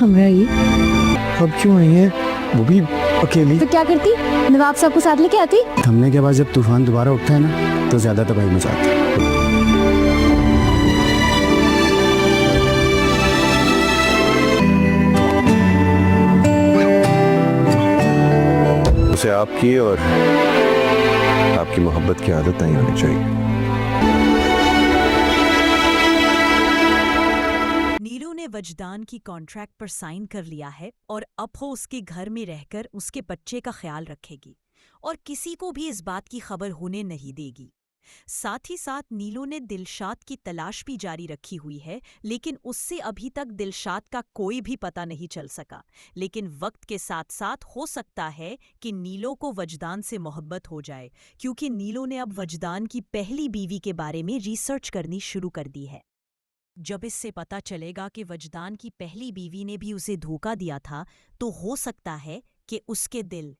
कमरा है ये? अब क्यों आई है वो भी अकेली? तो क्या करती? नवाब साहब को साथ लेके आती? थमने के बाद जब तूफान दोबारा उठता है ना तो ज्यादा तबाही मचाता है। उसे आपकी और आपकी मोहब्बत की आदत नहीं होनी चाहिए। नीलू ने वजदान की कॉन्ट्रैक्ट पर साइन कर लिया है और अब वो उसके घर में रहकर उसके बच्चे का ख्याल रखेगी और किसी को भी इस बात की खबर होने नहीं देगी। साथ ही साथ नीलू ने दिलशाद की तलाश भी जारी रखी हुई है, लेकिन उससे अभी तक दिलशाद का कोई भी पता नहीं चल सका। लेकिन वक्त के साथ साथ हो सकता है कि नीलू को वजदान से मोहब्बत हो जाए, क्योंकि नीलू ने अब वजदान की पहली बीवी के बारे में रिसर्च करनी शुरू कर दी है। जब इससे पता चलेगा कि वजदान की पहली बीवी ने भी उसे धोखा दिया था, तो हो सकता है कि उसके दिल